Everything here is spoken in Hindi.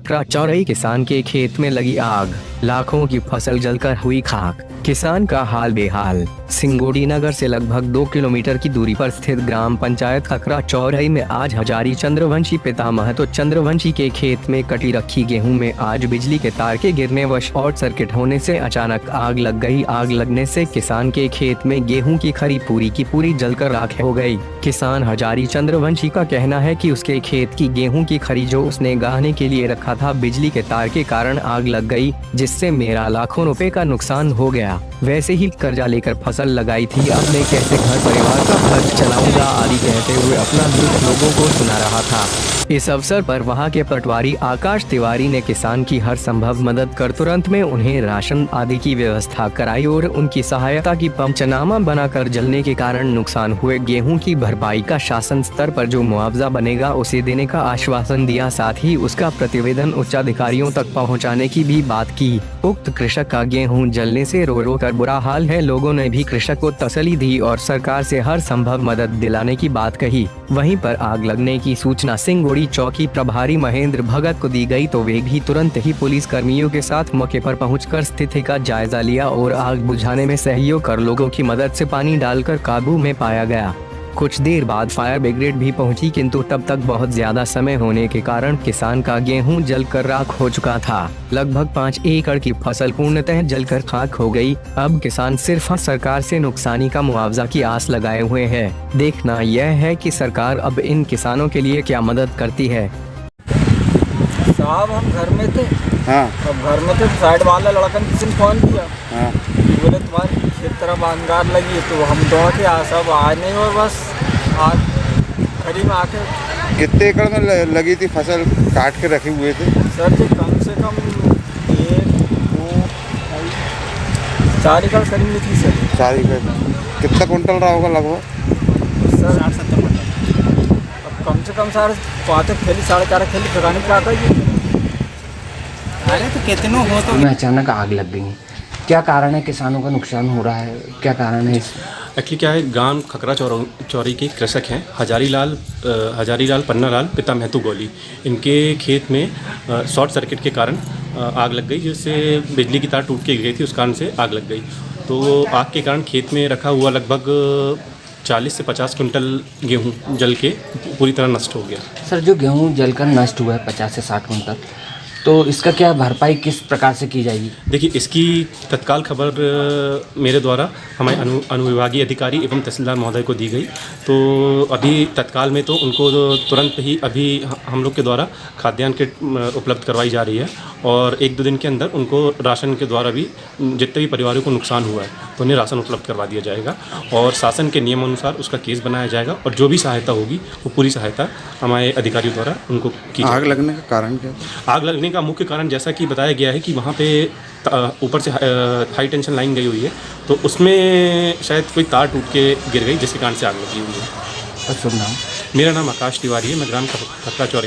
खकरा चौरई किसान के खेत में लगी आग, लाखों की फसल जलकर हुई खाक। किसान का हाल बेहाल। सिंगोड़ी नगर से लगभग 2 किलोमीटर की दूरी पर स्थित ग्राम पंचायत खकरा चौरई में आज हजारी चंद्रवंशी पिता महतो चंद्रवंशी के खेत में कटी रखी गेहूं में आज बिजली के तार के गिरने व शॉर्ट सर्किट होने से अचानक आग लग गई। आग लगने से किसान के खेत में गेहूं की खरी पूरी की पूरी जलकर राख हो गई। किसान हजारी चंद्रवंशी का कहना है कि उसके खेत की गेहूं की खरी जो उसने गाहने के लिए रखा था, बिजली के तार के कारण आग लग गई, जिससे मेरा लाखों रुपए का नुकसान हो गया। वैसे ही कर्जा लेकर फसल लगाई थी, अब मैं कैसे घर परिवार का खर्च चलाऊंगा आदि कहते हुए अपना दुख लोगों को सुना रहा था। इस अवसर पर वहां के पटवारी आकाश तिवारी ने किसान की हर संभव मदद कर तुरंत में उन्हें राशन आदि की व्यवस्था कराई और उनकी सहायता की पंचनामा बनाकर जलने के कारण नुकसान हुए गेहूं की भरपाई का शासन स्तर पर जो मुआवजा बनेगा उसे देने का आश्वासन दिया। साथ ही उसका प्रतिवेदन उच्च अधिकारियों तक पहुंचाने की भी बात की। उक्त कृषक का गेहूं जलने से रो रो कर बुरा हाल है। लोगों ने भी कृषक को तसल्ली दी और सरकार से हर संभव मदद दिलाने की बात कही। वहीं पर आग लगने की सूचना सिंगोड़ी चौकी प्रभारी महेंद्र भगत को दी गई तो वे भी तुरंत ही पुलिस कर्मियों के साथ मौके पर पहुंचकर स्थिति का जायजा लिया और आग बुझाने में सहयोग कर लोगों की मदद से पानी डालकर काबू में पाया गया। कुछ देर बाद फायर ब्रिगेड भी पहुंची, किंतु तब तक बहुत ज्यादा समय होने के कारण किसान का गेहूं जलकर राख हो चुका था। लगभग 5 एकड़ की फसल पूर्णतः जलकर खाक हो गई। अब किसान सिर्फ सरकार से नुकसानी का मुआवजा की आस लगाए हुए हैं। देखना यह है कि सरकार अब इन किसानों के लिए क्या मदद करती है। साहब हम घर में थे। हाँ। अब घर में थे, साइड वाला लड़का ने किसी ने फोन किया। हाँ। बोले तुम्हारी खेत तरफ अंगार लगी है, तो हम दौड़ के सब आए नहीं और बस आज खड़ी में आके। कितने एकड़ में लगी थी फसल काट के रखे हुए थे? सर जी कम से कम 1, 2, 4 एकड़ करीब में थी सर। 4 एकड़। कितना कुंटल रहा होगा लगभग? Sir 60-70 quintal. अब कम से कम साढ़े 5 थैली 4.5 थैली ठिकाने पे आता है। अरे तो कितनों हो तो में अचानक आग लग गई। क्या कारण है? किसानों का नुकसान हो रहा है, क्या कारण है? एक्चुअली क्या है, गांव खकरा चौरई के कृषक हैं हजारी लाल पन्नालाल पिता महतो गोली। इनके खेत में शॉर्ट सर्किट के कारण आग लग गई, जिससे बिजली की तार टूट के गिर गई थी, उस कारण से आग लग गई। तो आग के कारण खेत में रखा हुआ लगभग 40 से 50 कुंटल गेहूँ जल के पूरी तरह नष्ट हो गया। सर जो गेहूँ जलकर नष्ट हुआ है 50 से 60 कुंटल, तो इसका क्या भरपाई किस प्रकार से की जाएगी? देखिए, इसकी तत्काल खबर मेरे द्वारा हमारे अनुविभागीय अधिकारी एवं तहसीलदार महोदय को दी गई। तो अभी तत्काल में तो उनको तुरंत ही अभी हम लोग के द्वारा खाद्यान्न किट उपलब्ध करवाई जा रही है और 1-2 दिन के अंदर उनको राशन के द्वारा भी जितने भी परिवारों को नुकसान हुआ है तो उन्हें राशन उपलब्ध करवा दिया जाएगा और शासन के नियम अनुसार उसका केस बनाया जाएगा और जो भी सहायता होगी वो पूरी सहायता हमारे अधिकारियों द्वारा उनको की जाएगी। आग लगने का कारण क्या? आग लगने का मुख्य कारण जैसा कि बताया गया है कि वहाँ पे ऊपर से हाई टेंशन लाइन गई हुई है, तो उसमें शायद कोई तार टूट के गिर गई, जिसके कारण से आग लगी हुई है। और शुभ नाम? मेरा नाम आकाश तिवारी है, मैं ग्राम खकरा चौरई